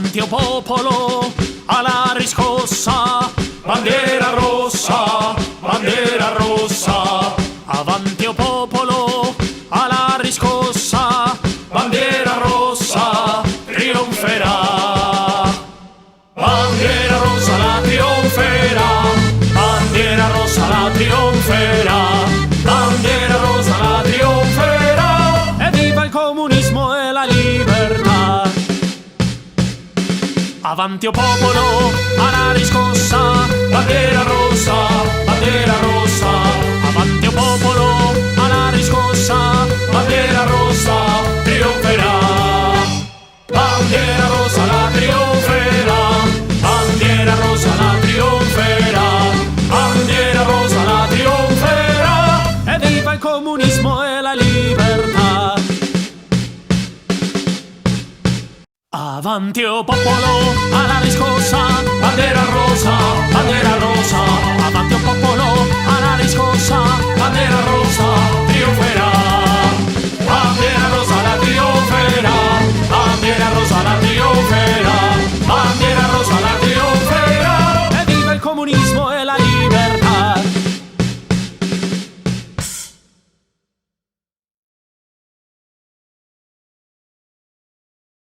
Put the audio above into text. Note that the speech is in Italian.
Avanti o popolo, alla riscossa, bandiera rossa, bandiera rossa. Avanti o popolo, alla riscossa, bandiera rossa, trionferà. Bandiera rossa la trionferà, bandiera rossa la trionferà, bandiera rossa la trionferà. E viva il comunismo e la libertà. Avanti o popolo, alla riscossa, bandiera rossa, bandiera rossa. Avanti o popolo, alla riscossa, bandiera rossa, trionferà. Bandiera rossa la trionferà, bandiera rossa la trionferà, bandiera rossa la trionferà. E viva il comunismo e la libertà. Avanti o popolo, alla riscossa, bandiera rossa, bandiera rossa.